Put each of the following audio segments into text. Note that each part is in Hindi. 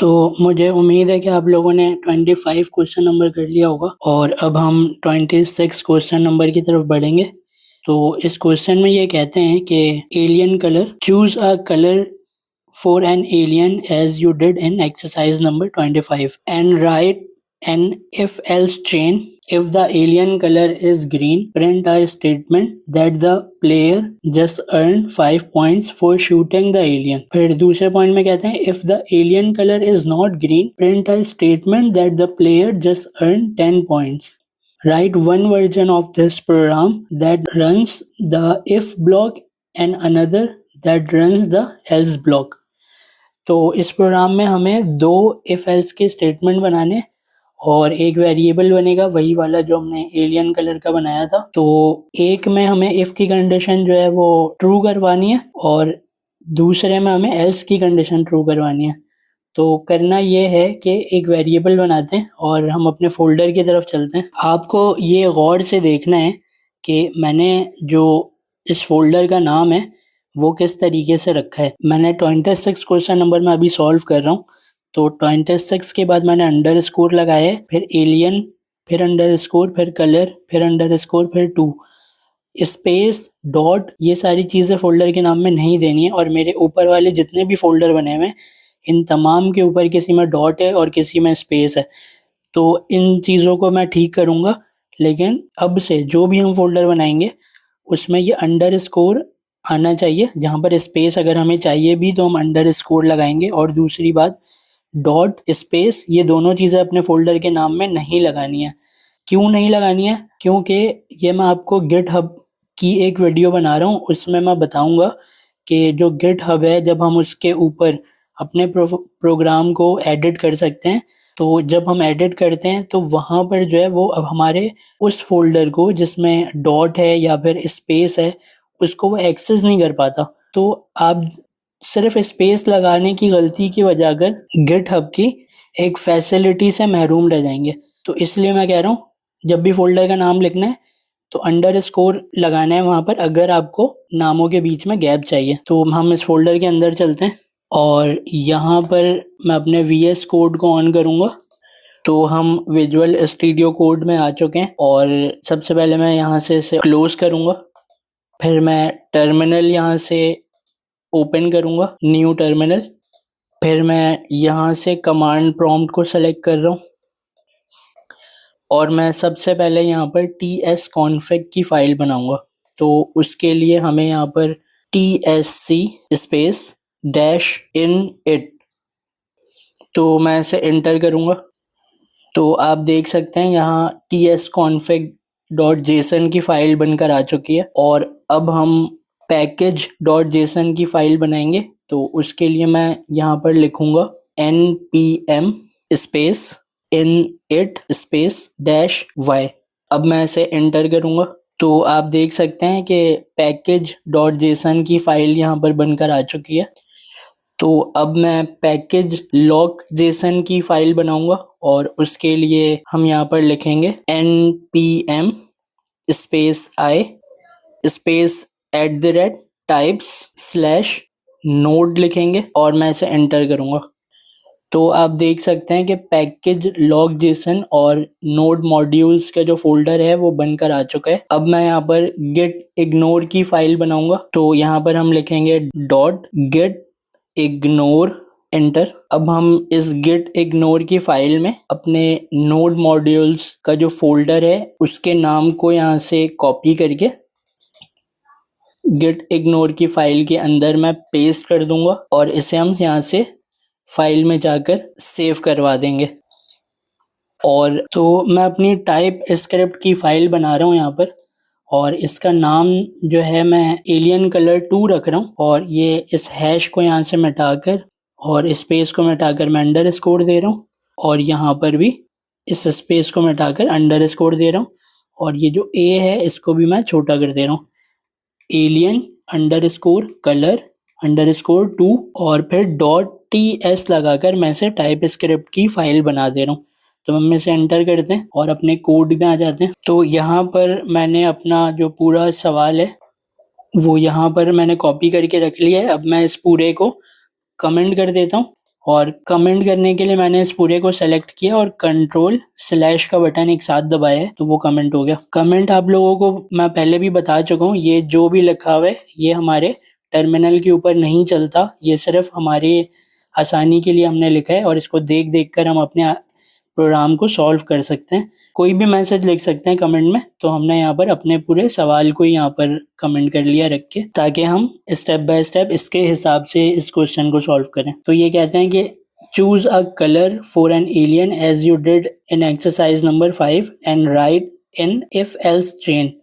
तो मुझे उम्मीद है कि आप लोगों ने 25 क्वेश्चन नंबर कर लिया होगा और अब हम 26 क्वेश्चन नंबर की तरफ बढ़ेंगे। तो इस क्वेश्चन में ये कहते हैं कि alien colour, choose a colour for an alien as you did in exercise number 25 and write an if else chain. If the alien color is green, print a statement that the player just earned 5 points for shooting the alien. फिर दूसरे पॉइंट में कहते हैं if the alien color is not green, print a statement that the player just earned 10 points. Write one version of this program that runs the if block and another that runs the else block. तो इस प्रोग्राम में हमें दो इफ एल्स के स्टेटमेंट बनाने और एक वेरिएबल बनेगा वही वाला जो हमने एलियन कलर का बनाया था। तो एक में हमें इफ की कंडीशन जो है वो ट्रू करवानी है और दूसरे में हमें एल्स की कंडीशन ट्रू करवानी है। तो करना ये है कि एक वेरिएबल बनाते हैं और हम अपने फोल्डर की तरफ चलते हैं। आपको ये गौर से देखना है कि मैंने जो इस फोल्डर का नाम है वो किस तरीके से रखा है। मैंने 26 क्वेश्चन नंबर में अभी सॉल्व कर रहा हूँ। तो 26 के बाद मैंने अंडरस्कोर लगाया है, फिर एलियन, फिर अंडरस्कोर, फिर कलर, फिर अंडरस्कोर, फिर 2 स्पेस डॉट। ये सारी चीज़ें फोल्डर के नाम में नहीं देनी है और मेरे ऊपर वाले जितने भी फोल्डर बने हुए हैं इन तमाम के ऊपर किसी में डॉट है और किसी में स्पेस है। तो इन चीज़ों को मैं ठीक करूँगा, लेकिन अब से जो भी हम फोल्डर बनाएंगे उसमें ये अंडरस्कोर आना चाहिए। जहाँ पर स्पेस अगर हमें चाहिए भी तो हम अंडरस्कोर लगाएंगे। और दूसरी बात, डॉट स्पेस ये दोनों चीज़ें अपने फोल्डर के नाम में नहीं लगानी है। क्यों नहीं लगानी है? क्योंकि ये मैं आपको गिटहब की एक वीडियो बना रहा हूँ, उसमें मैं बताऊँगा कि जो गिटहब है जब हम उसके ऊपर अपने प्रोग्राम को एडिट कर सकते हैं। तो जब हम एडिट करते हैं तो वहाँ पर जो है वो अब हमारे उस फोल्डर को जिसमें डॉट है या फिर स्पेस है उसको वो एक्सेस नहीं कर पाता। तो आप सिर्फ स्पेस लगाने की गलती की वजह कर गिटहब की एक फैसिलिटी से महरूम रह जाएंगे। तो इसलिए मैं कह रहा हूँ जब भी फोल्डर का नाम लिखना है तो अंडरस्कोर लगाना है वहाँ पर, अगर आपको नामों के बीच में गैप चाहिए। तो हम इस फोल्डर के अंदर चलते हैं और यहाँ पर मैं अपने VS कोड को ऑन करूँगा। तो हम विजुअल स्टूडियो कोड में आ चुके हैं और सबसे पहले मैं यहाँ से इसे क्लोज करूँगा। फिर मैं टर्मिनल यहाँ से ओपन करूँगा, न्यू टर्मिनल। फिर मैं यहाँ से कमांड प्रॉम्प्ट को सेलेक्ट कर रहा हूँ और मैं सबसे पहले यहाँ पर tsconfig की फ़ाइल बनाऊँगा। तो उसके लिए हमें यहाँ पर tsc स्पेस -in-it, तो मैं इसे एंटर करूँगा। तो आप देख सकते हैं यहाँ tsconfig.json की फ़ाइल बनकर आ चुकी है और अब हम package.json की फ़ाइल बनाएंगे। तो उसके लिए मैं यहाँ पर लिखूँगा npm space init space -y। अब मैं इसे एंटर करूँगा। तो आप देख सकते हैं कि package.json की फ़ाइल यहाँ पर बनकर आ चुकी है। तो अब मैं पैकेज लॉक जेसन की फ़ाइल बनाऊँगा और उसके लिए हम यहाँ पर लिखेंगे npm space i space @types/node लिखेंगे और मैं इसे एंटर करूँगा। तो आप देख सकते हैं कि पैकेज लॉक जेसन और नोड मॉड्यूल्स का जो फोल्डर है वो बनकर आ चुका है। अब मैं यहाँ पर गेट इग्नोर की फ़ाइल बनाऊँगा। तो यहाँ पर हम लिखेंगे .get ignore, एंटर। अब हम इस गेट इग्नोर की फाइल में अपने नोड मॉड्यूल्स का जो फोल्डर है उसके नाम को यहाँ से कॉपी करके गेट इग्नोर की फाइल के अंदर मैं पेस्ट कर दूंगा और इसे हम यहाँ से फाइल में जाकर सेव करवा देंगे। और तो मैं अपनी टाइप स्क्रिप्ट की फाइल बना रहा हूँ यहाँ पर और इसका नाम जो है मैं एलियन कलर 2 रख रहा हूँ और ये इस हैश को यहाँ से मिटाकर और स्पेस को मिटाकर मैं अंडरस्कोर दे रहा हूँ और यहाँ पर भी इस स्पेस को मिटाकर अंडरस्कोर दे रहा हूँ और ये जो ए है इसको भी मैं छोटा कर दे रहा हूँ। एलियन अंडरस्कोर कलर अंडरस्कोर 2 और फिर .ts लगाकर मैं इसे टाइप स्क्रिप्ट की फाइल बना दे रहा हूँ। तो हम इसे एंटर करते हैं और अपने कोड में आ जाते हैं। तो यहाँ पर मैंने अपना जो पूरा सवाल है वो यहाँ पर मैंने कॉपी करके रख लिया है। अब मैं इस पूरे को कमेंट कर देता हूँ और कमेंट करने के लिए मैंने इस पूरे को सेलेक्ट किया और कंट्रोल/ का बटन एक साथ दबाया है, तो वो कमेंट हो गया। कमेंट आप लोगों को मैं पहले भी बता चुका हूँ, ये जो भी लिखा हुआ है ये हमारे टर्मिनल के ऊपर नहीं चलता, ये सिर्फ हमारी आसानी के लिए हमने लिखा है और इसको देख देख कर हम अपने प्रोग्राम को सॉल्व कर सकते हैं। कोई भी मैसेज लिख सकते हैं कमेंट में, तो हमने यहाँ पर अपने पूरे सवाल को यहाँ पर कमेंट कर लिया रख के, ताकि हम स्टेप बाय स्टेप इसके हिसाब से इस क्वेश्चन को सॉल्व करें। तो ये कहते हैं कि choose a colour for an alien as you did in exercise number 5 and write in if else chain.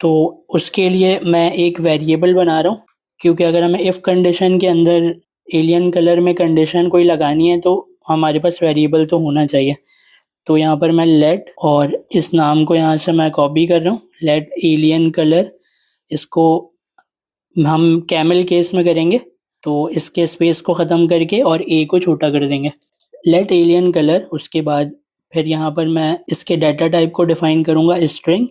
तो उसके लिए मैं एक वेरिएबल बना रहा हूँ, क्योंकि अगर हमें इफ कंडीशन के अंदर एलियन कलर में कंडीशन कोई लगानी है तो हमारे पास वेरिएबल तो होना चाहिए। तो यहाँ पर मैं लेट, और इस नाम को यहाँ से मैं कॉपी कर रहा हूँ, लेट एलियन कलर, इसको हम कैमल केस में करेंगे तो इसके स्पेस को ख़त्म करके और ए को छोटा कर देंगे, लेट एलियन कलर। उसके बाद फिर यहाँ पर मैं इसके डाटा टाइप को डिफाइन करूँगा स्ट्रिंग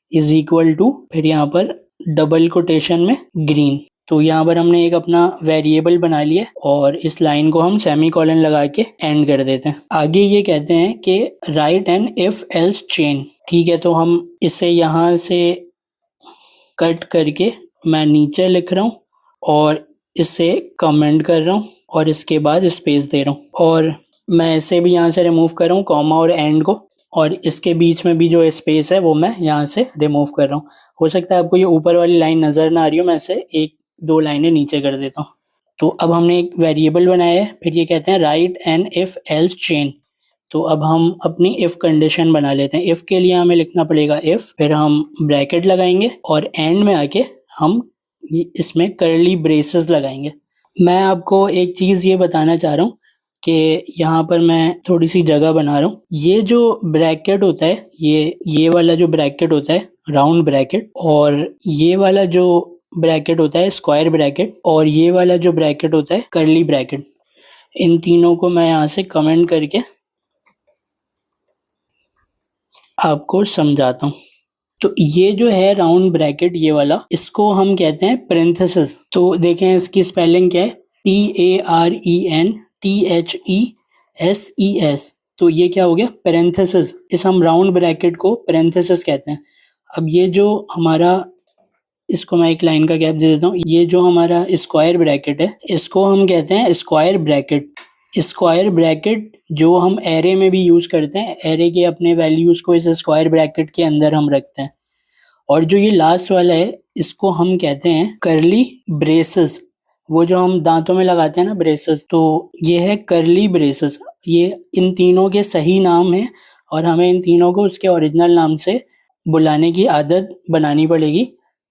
इज इक्वल टू, फिर यहाँ पर डबल कोटेशन में ग्रीन। तो यहाँ पर हमने एक अपना वेरिएबल बना लिया और इस लाइन को हम सेमीकोलन लगा के एंड कर देते हैं। आगे ये कहते हैं कि write an if else chain. ठीक है, तो हम इसे यहाँ से कट करके मैं नीचे लिख रहा हूँ और इसे कमेंट कर रहा हूँ और इसके बाद स्पेस दे रहा हूँ, और मैं इसे भी यहाँ से रिमूव कर रहा हूँ कॉमा और एंड को, और इसके बीच में भी जो स्पेस है वो मैं यहाँ से रिमूव कर रहा हूँ। हो सकता है आपको ये ऊपर वाली लाइन नज़र ना आ रही हो, मैं इसे एक दो लाइनें नीचे कर देता हूँ। तो अब हमने एक वेरिएबल बनाया है, फिर ये कहते हैं write an if else chain. तो अब हम अपनी इफ कंडीशन बना लेते हैं। इफ के लिए हमें लिखना पड़ेगा इफ, फिर हम ब्रैकेट लगाएंगे और एंड में आके हम इसमें कर्ली ब्रेसेस लगाएंगे। मैं आपको एक चीज़ ये बताना चाह रहा हूँ कि यहाँ पर मैं थोड़ी सी जगह बना रहा हूँ। ये जो ब्रैकेट होता है, ये वाला जो ब्रैकेट होता है राउंड ब्रैकेट, और ये वाला जो ब्रैकेट होता है स्क्वायर ब्रैकेट, और ये वाला जो ब्रैकेट होता है कर्ली ब्रैकेट, इन तीनों को मैं यहाँ से कमेंट करके आपको समझाता हूँ। तो ये जो है राउंड ब्रैकेट ये वाला, इसको हम कहते हैं पेरेंथेसिस। तो देखें इसकी स्पेलिंग क्या है, PARENTHESES। तो ये क्या हो गया, पेरेंथेसिस। इस हम राउंड ब्रैकेट को पेरेंथेसिस कहते हैं। अब ये जो हमारा, इसको मैं एक लाइन का गैप दे देता हूँ, ये जो हमारा स्क्वायर ब्रैकेट है इसको हम कहते हैं स्क्वायर ब्रैकेट। स्क्वायर ब्रैकेट जो हम एरे में भी यूज़ करते हैं, एरे के अपने वैल्यूज़ को इस स्क्वायर ब्रैकेट के अंदर हम रखते हैं। और जो ये लास्ट वाला है इसको हम कहते हैं कर्ली ब्रेसेस, वो जो हम दांतों में लगाते हैं ना ब्रेसेस, तो ये है कर्ली ब्रेसेस। ये इन तीनों के सही नाम है और हमें इन तीनों को उसके ओरिजिनल नाम से बुलाने की आदत बनानी पड़ेगी।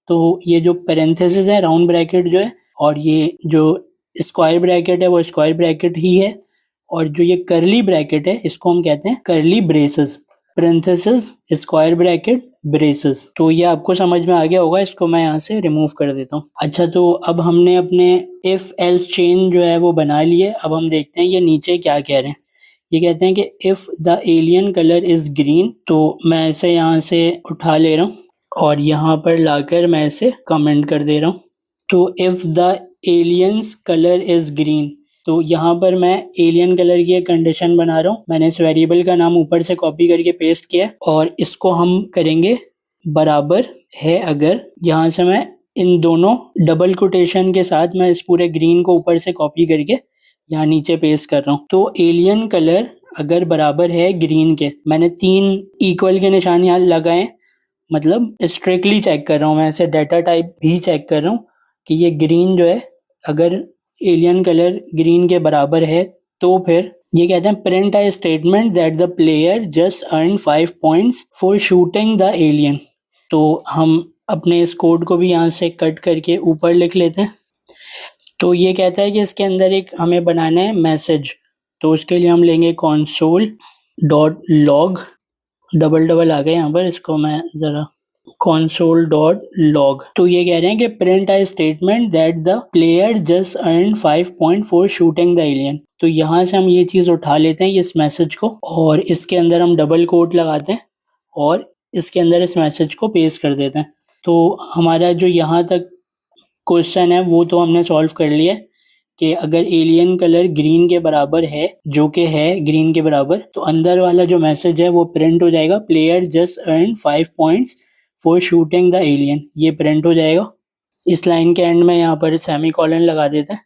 तो ये जो पेरेंथेसिस है राउंड ब्रैकेट जो है, और ये जो स्क्वायर ब्रैकेट है वो स्क्वायर ब्रैकेट ही है, और जो ये कर्ली ब्रैकेट है इसको हम कहते हैं curly braces. Parenthesis, square bracket, braces. तो ये आपको समझ में आ गया होगा, इसको मैं यहाँ से रिमूव कर देता हूँ। अच्छा, तो अब हमने अपने इफ एल्स चेन जो है वो बना लिए। अब हम देखते हैं ये नीचे क्या कह रहे हैं। ये कहते हैं कि if the alien colour is green. तो मैं इसे यहाँ से उठा ले रहा हूँ और यहाँ पर लाकर मैं इसे कमेंट कर दे रहा हूँ। तो if the aliens colour is green, तो यहाँ पर मैं एलियन कलर की एक कंडीशन बना रहा हूँ। मैंने इस वेरिएबल का नाम ऊपर से कॉपी करके पेस्ट किया और इसको हम करेंगे बराबर है अगर। यहाँ से मैं इन दोनों डबल कोटेशन के साथ मैं इस पूरे ग्रीन को ऊपर से कॉपी करके यहाँ नीचे पेस्ट कर रहा हूँ। तो एलियन कलर अगर बराबर है ग्रीन के, मैंने 3 इक्वल के निशान यहाँ लगाए, मतलब स्ट्रिक्टली चेक कर रहा हूँ मैं, ऐसे डाटा टाइप भी चेक कर रहा हूँ कि ये ग्रीन जो है अगर एलियन कलर ग्रीन के बराबर है, तो फिर ये कहते हैं print a statement that the player just earn 5 points for shooting the alien. तो हम अपने इस कोड को भी यहाँ से कट करके ऊपर लिख लेते हैं। तो ये कहता है कि इसके अंदर एक हमें बनाना है मैसेज। तो उसके लिए हम लेंगे console.log, डबल आ गए यहाँ पर, इसको मैं ज़रा console.log। तो ये कह रहे हैं कि print a statement that the player just earn 5 point for shooting the alien. तो यहाँ से हम ये चीज़ उठा लेते हैं इस मैसेज को, और इसके अंदर हम डबल कोट लगाते हैं और इसके अंदर इस मैसेज को पेस्ट कर देते हैं। तो हमारा जो यहाँ तक क्वेश्चन है वो तो हमने सॉल्व कर लिया है। कि अगर एलियन कलर ग्रीन के बराबर है, जो कि है ग्रीन के बराबर, तो अंदर वाला जो मैसेज है वो प्रिंट हो जाएगा, player just earn 5 points for shooting the alien, ये प्रिंट हो जाएगा। इस लाइन के एंड में यहाँ पर सेमीकोलन लगा देते हैं।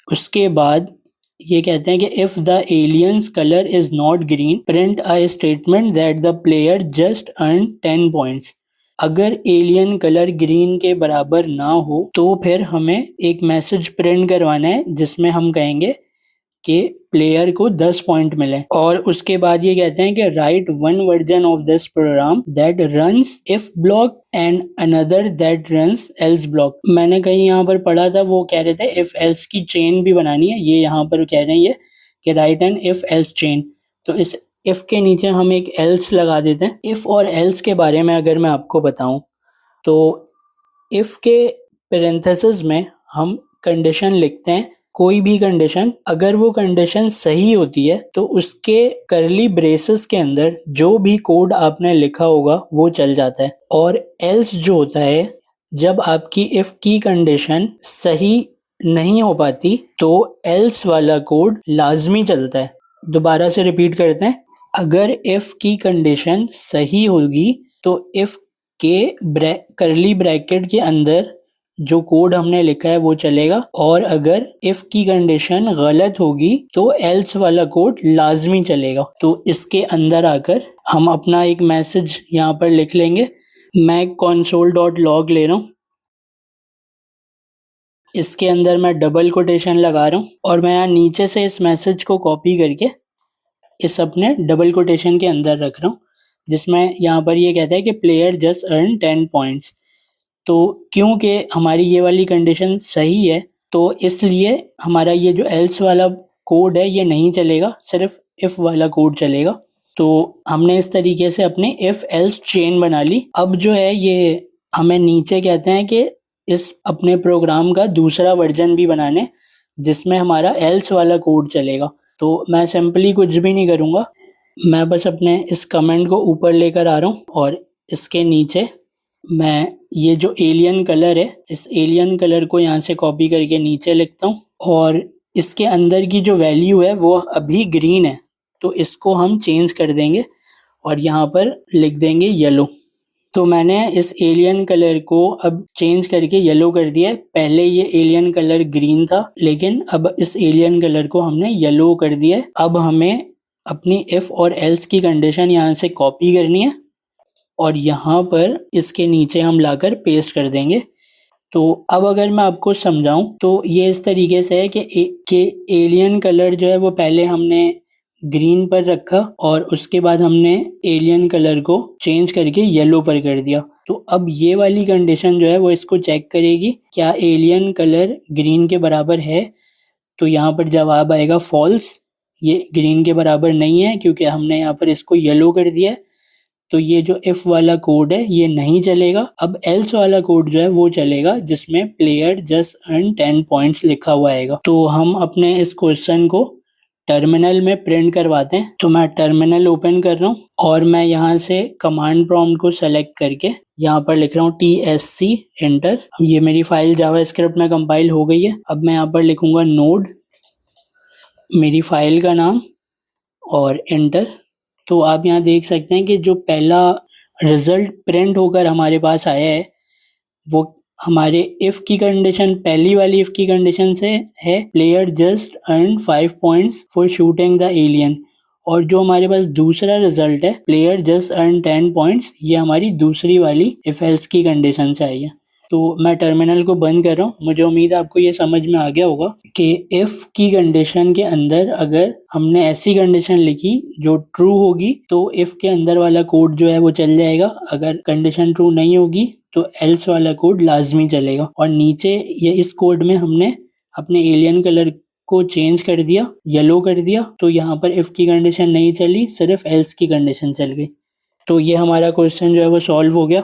उसके बाद ये कहते हैं कि if the aliens colour is not green print a statement that the player just earn 10 points. अगर एलियन कलर ग्रीन के बराबर ना हो तो फिर हमें एक मैसेज प्रिंट करवाना है जिसमें हम कहेंगे कि प्लेयर को 10 पॉइंट मिले। और उसके बाद ये कहते हैं कि write one version of this program that runs if block and another that runs else block. मैंने कहीं यहाँ पर पढ़ा था, वो कह रहे थे इफ एल्स की चेन भी बनानी है, ये यहाँ पर कह रहे हैं ये कि write an if else chain. तो इस इफ के नीचे हम एक एल्स लगा देते हैं। इफ और एल्स के बारे में अगर मैं आपको बताऊं तो इफ के पेरेंथेसिस में हम कंडीशन लिखते हैं, कोई भी कंडीशन, अगर वो कंडीशन सही होती है तो उसके करली ब्रेसेस के अंदर जो भी कोड आपने लिखा होगा वो चल जाता है। और एल्स जो होता है, जब आपकी इफ की कंडीशन सही नहीं हो पाती तो एल्स वाला कोड लाजमी चलता है। दोबारा से रिपीट करते हैं, अगर इफ की कंडीशन सही होगी तो इफ के करली ब्रैकेट के अंदर जो कोड हमने लिखा है वो चलेगा, और अगर इफ की कंडीशन गलत होगी तो एल्स वाला कोड लाजमी चलेगा। तो इसके अंदर आकर हम अपना एक मैसेज यहाँ पर लिख लेंगे। मैं console.log ले रहा हूँ, इसके अंदर मैं डबल कोटेशन लगा रहा हूँ और मैं यहाँ नीचे से इस मैसेज को कॉपी करके इस अपने डबल कोटेशन के अंदर रख रहा हूँ, जिसमें यहाँ पर ये कहता है कि प्लेयर जस्ट अर्न 10 पॉइंट्स। तो क्योंकि हमारी ये वाली कंडीशन सही है तो इसलिए हमारा ये जो एल्स वाला कोड है ये नहीं चलेगा, सिर्फ इफ वाला कोड चलेगा। तो हमने इस तरीके से अपनी इफ एल्स चेन बना ली। अब जो है ये हमें नीचे कहते हैं कि इस अपने प्रोग्राम का दूसरा वर्जन भी बनाने जिसमें हमारा एल्स वाला कोड चलेगा। तो मैं सिंपली कुछ भी नहीं करूँगा, मैं बस अपने इस कमेंट को ऊपर लेकर आ रहा हूँ और इसके नीचे मैं ये जो एलियन कलर है, इस एलियन कलर को यहाँ से कॉपी करके नीचे लिखता हूँ और इसके अंदर की जो वैल्यू है वो अभी ग्रीन है, तो इसको हम चेंज कर देंगे और यहाँ पर लिख देंगे येलो। तो मैंने इस एलियन कलर को अब चेंज करके येलो कर दिया है। पहले ये एलियन कलर ग्रीन था, लेकिन अब इस एलियन कलर को हमने येलो कर दिया है। अब हमें अपनी इफ और एल्स की कंडीशन यहाँ से कॉपी करनी है और यहाँ पर इसके नीचे हम लाकर पेस्ट कर देंगे। तो अब अगर मैं आपको समझाऊं तो ये इस तरीके से है कि एलियन कलर जो है वो पहले हमने ग्रीन पर रखा और उसके बाद हमने एलियन कलर को चेंज करके येलो पर कर दिया। तो अब ये वाली कंडीशन जो है वो इसको चेक करेगी क्या एलियन कलर ग्रीन के बराबर है, तो यहाँ पर जवाब आएगा फॉल्स, ये ग्रीन के बराबर नहीं है क्योंकि हमने यहाँ पर इसको येलो कर दिया है। तो ये जो इफ वाला कोड है ये नहीं चलेगा। अब एल्स वाला कोड जो है वो चलेगा जिसमें प्लेयर जस्ट अर्न 10 पॉइंट्स लिखा हुआ आएगा। तो हम अपने इस क्वेश्चन को टर्मिनल में प्रिंट करवाते हैं। तो मैं टर्मिनल ओपन कर रहा हूँ और मैं यहाँ से कमांड प्रॉम्प्ट को सेलेक्ट करके यहाँ पर लिख रहा हूँ TSC एंटर। ये मेरी फाइल जावास्क्रिप्ट में कंपाइल हो गई है। अब मैं यहाँ पर लिखूंगा नोड, मेरी फाइल का नाम और एंटर। तो आप यहाँ देख सकते हैं कि जो पहला रिजल्ट प्रिंट होकर हमारे पास आया है वो हमारे इफ की कंडीशन, पहली वाली इफ की कंडीशन से है player just earn 5 points for shooting the alien, और जो हमारे पास दूसरा रिजल्ट है प्लेयर जस्ट अर्न 10 पॉइंट्स, ये हमारी दूसरी वाली इफ एल्स की कंडीशन से आई है। तो मैं टर्मिनल को बंद कर रहा हूँ। मुझे उम्मीद है आपको ये समझ में आ गया होगा कि इफ की कंडीशन के अंदर अगर हमने ऐसी कंडीशन लिखी जो ट्रू होगी तो इफ के अंदर वाला कोड जो है वो चल जाएगा, अगर कंडीशन ट्रू नहीं होगी तो एल्स वाला कोड लाजमी चलेगा। और नीचे ये इस कोड में हमने अपने एलियन कलर को चेंज कर दिया, येलो कर दिया, तो यहाँ पर इफ की कंडीशन नहीं चली, सिर्फ एल्स की कंडीशन चल गई। तो ये हमारा क्वेश्चन जो है वो सॉल्व हो गया।